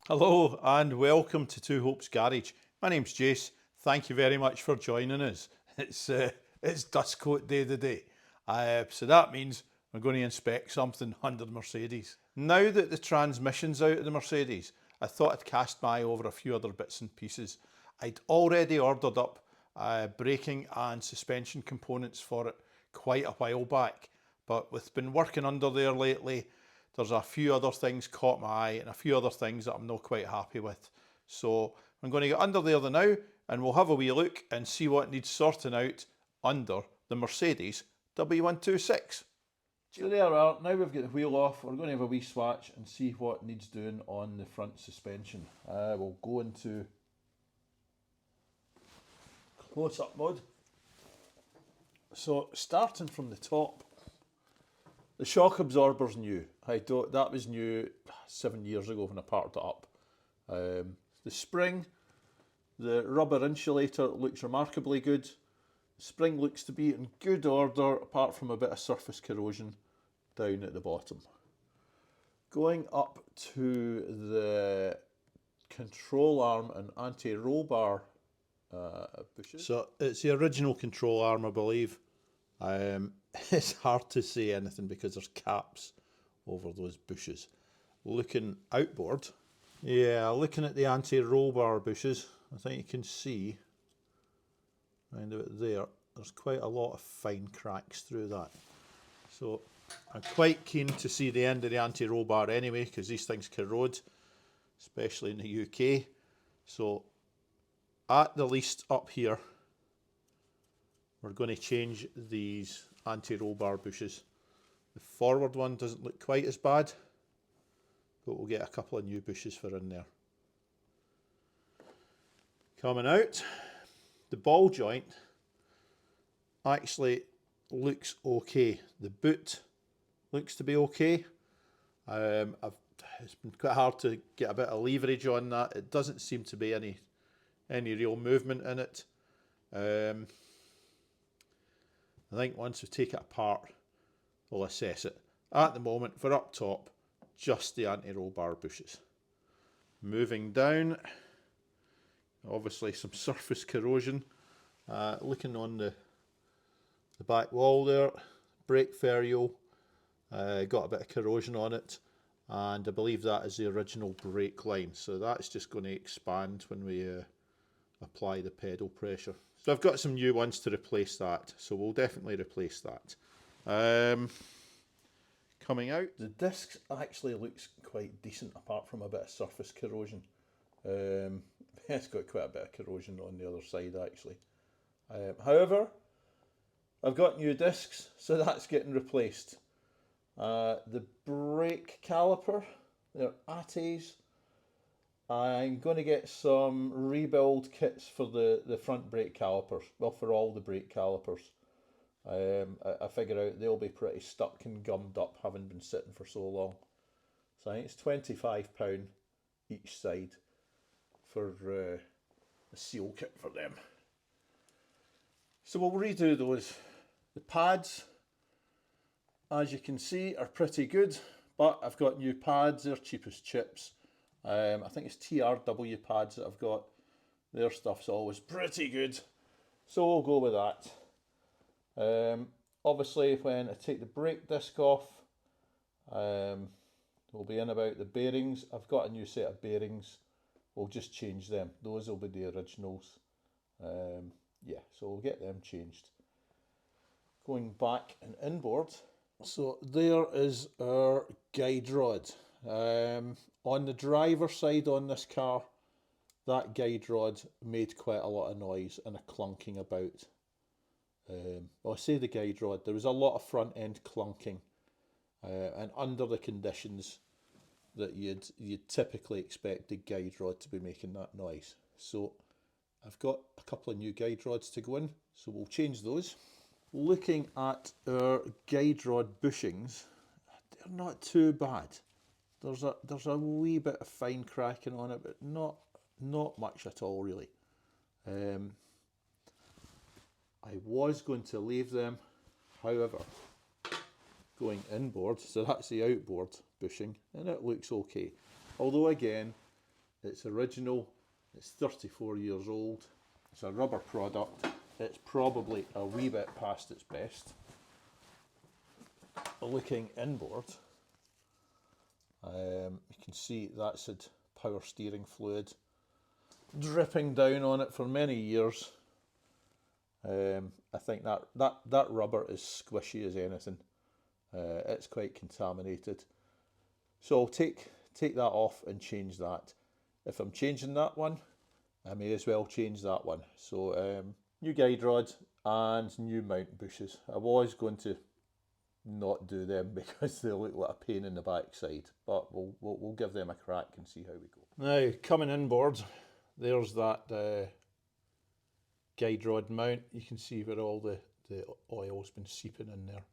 Hello and welcome to Two Hopes Garage. My name's Jace. Thank you very much for joining us. It's dust coat day today, so that means we're going to inspect something under the Mercedes. Now that the transmission's out of the Mercedes, I thought I'd cast my eye over a few other bits and pieces. I'd already ordered up braking and suspension components for it quite a while back, but with been working under there lately, there's a few other things caught my eye and a few other things that I'm not quite happy with. So I'm going to get under there now and we'll have a wee look and see what needs sorting out under the Mercedes W126. So there we are, now we've got the wheel off, we're going to have a wee swatch and see what needs doing on the front suspension. We'll go into close-up mode. So starting from the top, the shock absorber's new. That was new 7 years ago when I parked it up. The spring, the rubber insulator looks remarkably good. The spring looks to be in good order apart from a bit of surface corrosion down at the bottom. Going up to the control arm and anti-roll bar bushes. So it's the original control arm, I believe. It's hard to say anything because there's caps over those bushes. Looking outboard, looking at the anti-roll bar bushes, I think you can see around about there, there's quite a lot of fine cracks through that. So I'm quite keen to see the end of the anti-roll bar anyway, because these things corrode, especially in the UK. So at the least up here, we're going to change these anti-roll bar bushes. The forward one doesn't look quite as bad, but we'll get a couple of new bushes for in there. Coming out, the ball joint actually looks okay. The boot looks to be okay. It's been quite hard to get a bit of leverage on that. It doesn't seem to be any real movement in it. I think once we take it apart, we'll assess it. At the moment, for up top, just the anti-roll bar bushes. Moving down, obviously some surface corrosion. Looking on the back wall there, brake ferrule, got a bit of corrosion on it, and I believe that is the original brake line. So that's just going to expand when we apply the pedal pressure. So I've got some new ones to replace that, so we'll definitely replace that. Coming out, the disc actually looks quite decent apart from a bit of surface corrosion. It's got quite a bit of corrosion on the other side actually. However, I've got new discs, so that's getting replaced. The brake caliper, they're ATEs. I'm going to get some rebuild kits for the front brake calipers, well, for all the brake calipers. I figure out they'll be pretty stuck and gummed up having been sitting for so long. So I think it's £25 each side for a seal kit for them. So we'll redo those. The pads, as you can see, are pretty good, but I've got new pads, they're cheap as chips. I think it's TRW pads that I've got. Their stuff's always pretty good, so we'll go with that. Obviously, when I take the brake disc off, we'll be in about the bearings. I've got a new set of bearings. We'll just change them. Those will be the originals. So we'll get them changed. Going back and inboard. So there is our guide rod. On the driver's side on this car, that guide rod made quite a lot of noise and a clunking about. I say the guide rod, there was a lot of front end clunking, and under the conditions that you'd typically expect the guide rod to be making that noise. So I've got a couple of new guide rods to go in, so we'll change those. Looking at our guide rod bushings, they're not too bad. There's a wee bit of fine cracking on it, but not much at all really. I was going to leave them, however, going inboard, so that's the outboard bushing, and it looks okay. Although again, It's original, it's 34 years old, it's a rubber product, it's probably a wee bit past its best. Looking inboard, you can see that's had power steering fluid dripping down on it for many years. I think that rubber is squishy as anything. It's quite contaminated. So I'll take that off and change that. If I'm changing that one, I may as well change that one. So new guide rod and new mount bushes. I was going to not do them because they look like a pain in the backside, but we'll give them a crack and see how we go. Now coming inboard, there's that guide rod mount. You can see where all the oil's been seeping in there.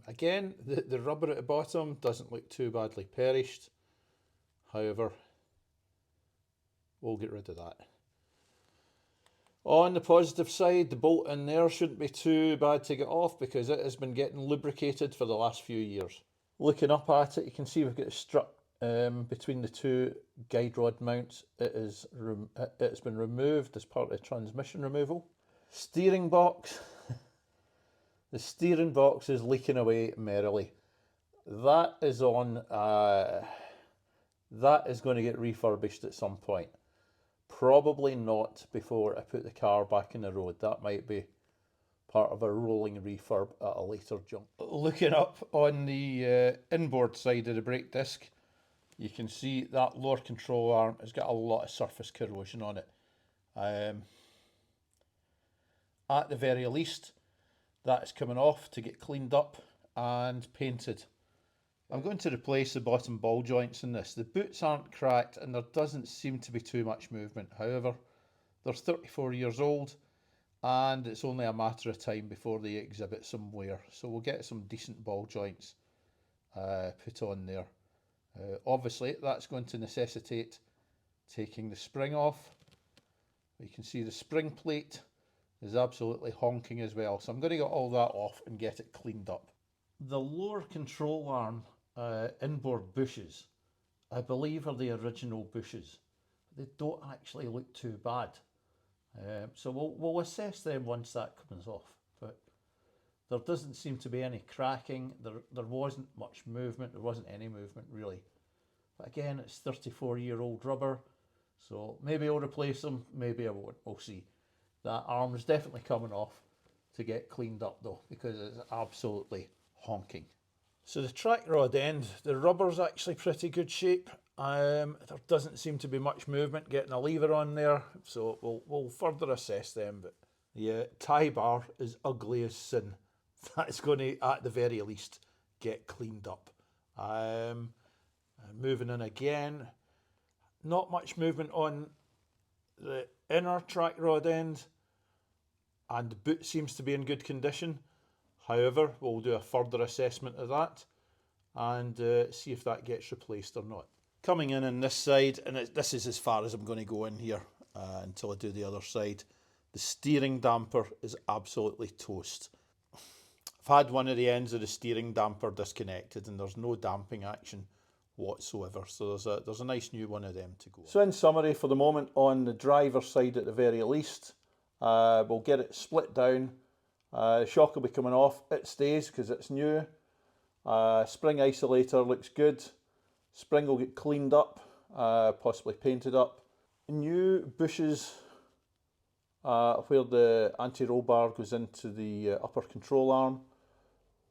Again, the rubber at the bottom doesn't look too badly perished. However, we'll get rid of that. On the positive side, the bolt in there shouldn't be too bad to get off because it has been getting lubricated for the last few years. Looking up at it, you can see we've got a strut between the two guide rod mounts. It's been removed as part of transmission removal. Steering box. The steering box is leaking away merrily. That is on. That is going to get refurbished at some point. Probably not before I put the car back in the road. That might be part of a rolling refurb at a later jump. Looking up on the inboard side of the brake disc, you can see that lower control arm has got a lot of surface corrosion on it. At the very least, that is coming off to get cleaned up and painted. I'm going to replace the bottom ball joints in this. The boots aren't cracked and there doesn't seem to be too much movement. However, they're 34 years old and it's only a matter of time before they exhibit some wear. So we'll get some decent ball joints put on there. Obviously, that's going to necessitate taking the spring off. You can see the spring plate is absolutely honking as well. So I'm going to get all that off and get it cleaned up. The lower control arm inboard bushes, I believe, are the original bushes. They don't actually look too bad. So we'll assess them once that comes off. But there doesn't seem to be any cracking. There wasn't much movement. There wasn't any movement really. But again, it's 34-year-old rubber. So maybe I'll replace them, maybe I won't. We'll see. That arm is definitely coming off to get cleaned up though, because it's absolutely honking. So the track rod end, the rubber's actually pretty good shape. There doesn't seem to be much movement getting a lever on there, so we'll further assess them. But the tie bar is ugly as sin. That's going to, at the very least, get cleaned up. Moving in again, not much movement on the inner track rod end, and the boot seems to be in good condition. However, we'll do a further assessment of that and see if that gets replaced or not. Coming in on this side, and this is as far as I'm going to go in here until I do the other side. The steering damper is absolutely toast. I've had one of the ends of the steering damper disconnected and there's no damping action whatsoever. So there's a nice new one of them to go. So in summary, for the moment, on the driver's side at the very least, we'll get it split down. Shock will be coming off. It stays because it's new. Spring isolator looks good. Spring will get cleaned up, possibly painted up. New bushes where the anti-roll bar goes into the upper control arm.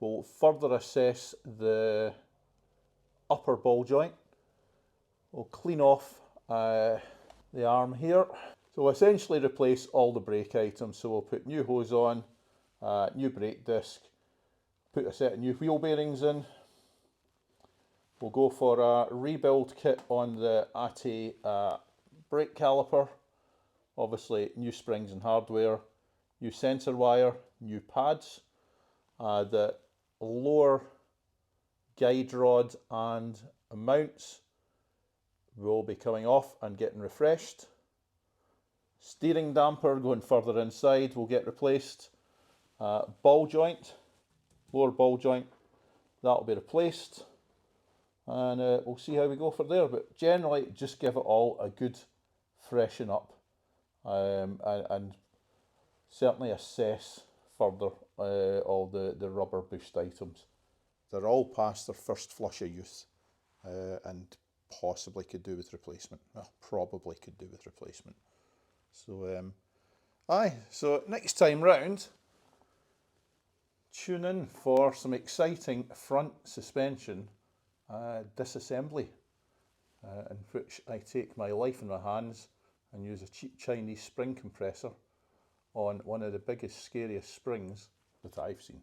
We'll further assess the upper ball joint. We'll clean off the arm here. So we'll essentially replace all the brake items. So we'll put new hose on, new brake disc, put a set of new wheel bearings in. We'll go for a rebuild kit on the ATE brake caliper. Obviously new springs and hardware, new sensor wire, new pads. The lower guide rod and mounts will be coming off and getting refreshed. Steering damper going further inside will get replaced. Ball joint, lower ball joint, that will be replaced. and we'll see how we go for there. But generally, just give it all a good freshen up, and certainly assess further all the rubber bushed items. They're all past their first flush of use, and possibly could do with replacement. Well, probably could do with replacement. So, so next time round, tune in for some exciting front suspension disassembly, in which I take my life in my hands and use a cheap Chinese spring compressor on one of the biggest, scariest springs that I've seen.